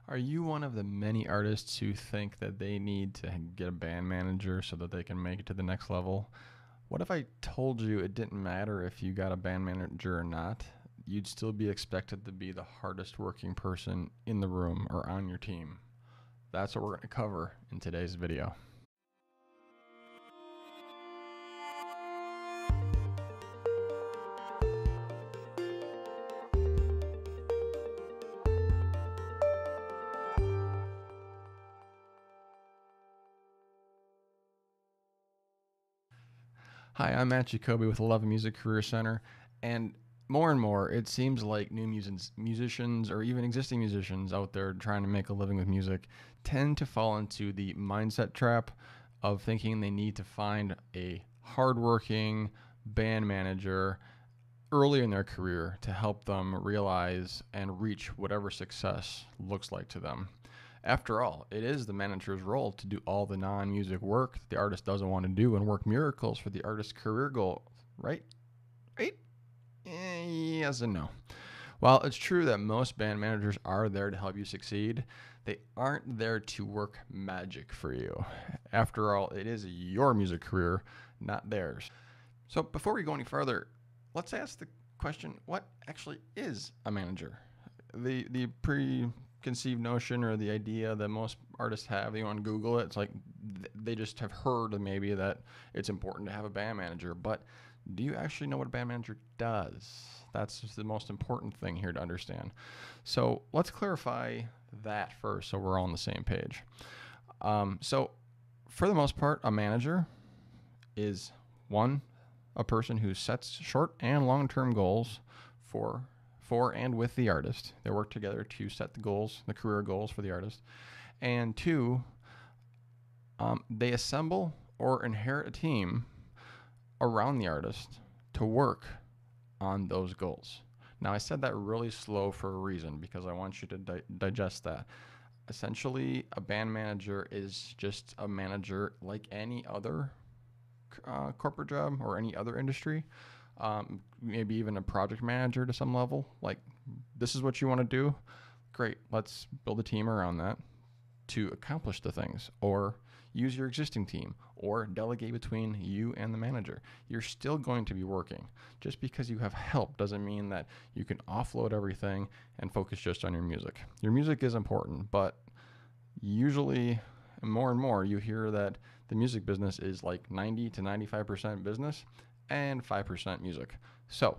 Are you one of the many artists who think that they need to get a band manager so that they can make it to the next level? What if I told you it didn't matter if you got a band manager or not? You'd still be expected to be the hardest working person in the room or on your team. That's what we're going to cover in today's video. Hi, I'm Matt Jacoby with 11 Music Career Center, and more, it seems like new musicians or even existing musicians out there trying to make a living with music tend to fall into the mindset trap of thinking they need to find a hardworking band manager early in their career to help them realize and reach whatever success looks like to them. After all, it is the manager's role to do all the non-music work that the artist doesn't want to do and work miracles for the artist's career goal, right? Right? Yes and no. While it's true that most band managers are there to help you succeed, they aren't there to work magic for you. After all, it is your music career, not theirs. So before we go any further, let's ask the question, what actually is a manager? The preconceived notion or the idea that most artists have, you want to Google it, it's like they just have heard maybe that it's important to have a band manager, but do you actually know what a band manager does? That's the most important thing here to understand. So let's clarify that first so we're all on the same page. So for the most part, a manager is a person who sets short and long-term goals for and with the artist. They work together to set the goals, the career goals for the artist. And two, they assemble or inherit a team around the artist to work on those goals. Now, I said that really slow for a reason because I want you to digest that. Essentially, a band manager is just a manager like any other corporate job or any other industry. Maybe even a project manager to some level. Like, this is what you want to do. Great, let's build a team around that to accomplish the things, or use your existing team, or delegate between you and the manager. You're still going to be working. Just because you have help doesn't mean that you can offload everything and focus just on your music. Your music is important, but usually more and more you hear that the music business is like 90 to 95% business and 5% music. So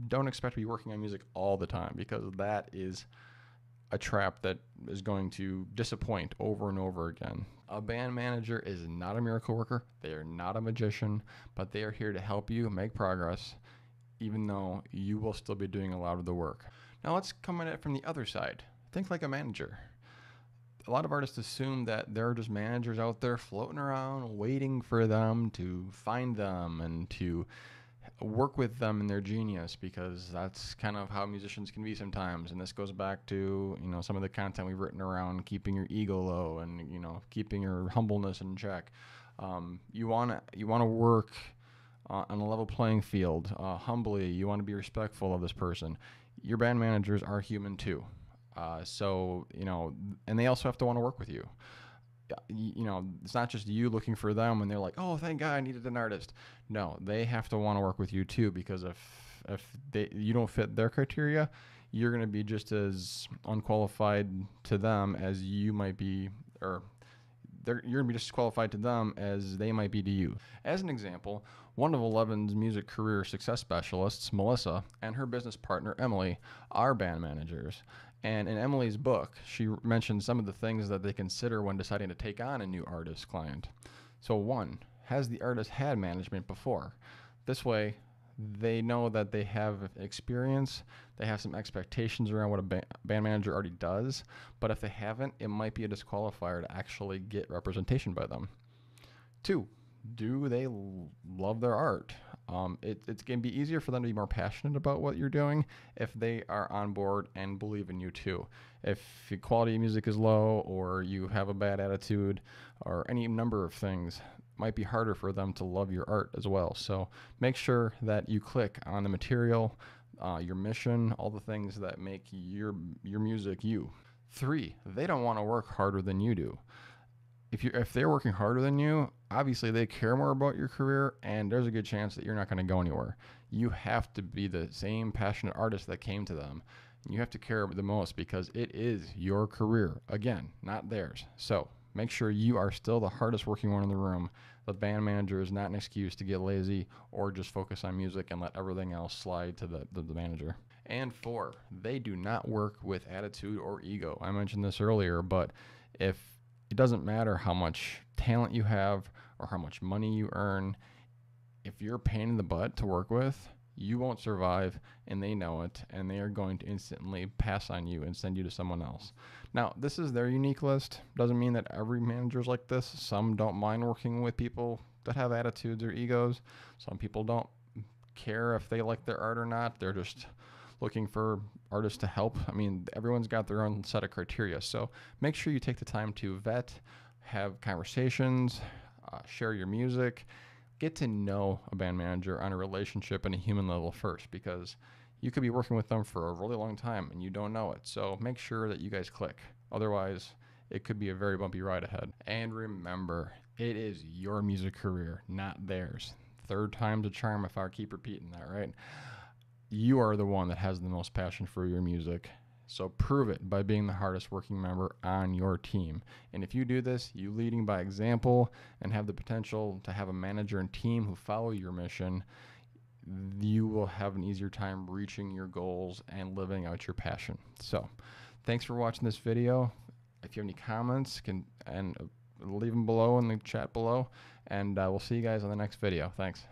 don't expect to be working on music all the time, because that is a trap that is going to disappoint over and over again. A band manager is not a miracle worker. They are not a magician, but they are here to help you make progress, even though you will still be doing a lot of the work. Now let's come at it from the other side. Think like a manager. A lot of artists assume that there are just managers out there floating around waiting for them to find them and to work with them in their genius, because that's kind of how musicians can be sometimes. And this goes back to, some of the content we've written around keeping your ego low and, keeping your humbleness in check. You want to work on a level playing field, humbly. You want to be respectful of this person. Your band managers are human too. And they also have to want to work with you. It's not just you looking for them and they're like, oh, thank God I needed an artist. No, they have to want to work with you too, because if you don't fit their criteria, you're going to be just as unqualified to them as you might be, or you're going to be disqualified to them as they might be to you. As an example, one of 11's music career success specialists, Melissa, and her business partner, Emily, are band managers. And in Emily's book, she mentioned some of the things that they consider when deciding to take on a new artist client. So 1, has the artist had management before? This way, they know that they have experience, they have some expectations around what a band manager already does, but if they haven't, it might be a disqualifier to actually get representation by them. 2, do they love their art? It's going to be easier for them to be more passionate about what you're doing if they are on board and believe in you too. If the quality of music is low, or you have a bad attitude, or any number of things, it might be harder for them to love your art as well. So make sure that you click on the material, your mission, all the things that make your music you. 3, they don't want to work harder than you do. If they're working harder than you, obviously they care more about your career, and there's a good chance that you're not going to go anywhere. You have to be the same passionate artist that came to them. You have to care the most because it is your career, again, not theirs. So make sure you are still the hardest working one in the room. The band manager is not an excuse to get lazy or just focus on music and let everything else slide to the manager. And 4, they do not work with attitude or ego. I mentioned this earlier, but if it doesn't matter how much talent you have or how much money you earn, if you're a pain in the butt to work with, you won't survive, and they know it, and they are going to instantly pass on you and send you to someone else. Now, this is their unique list. Doesn't mean that every manager's like this. Some don't mind working with people that have attitudes or egos. Some people don't care if they like their art or not. They're just looking for artists to help. I mean, everyone's got their own set of criteria. So make sure you take the time to vet, have conversations, share your music, get to know a band manager on a relationship and a human level first, because you could be working with them for a really long time and you don't know it. So make sure that you guys click. Otherwise, it could be a very bumpy ride ahead. And remember, it is your music career, not theirs. Third time's a charm if I keep repeating that, right? You are the one that has the most passion for your music. So prove it by being the hardest working member on your team. And if you do this, you leading by example and have the potential to have a manager and team who follow your mission, you will have an easier time reaching your goals and living out your passion. So thanks for watching this video. If you have any comments, leave them below in the chat below, and we'll see you guys on the next video. Thanks.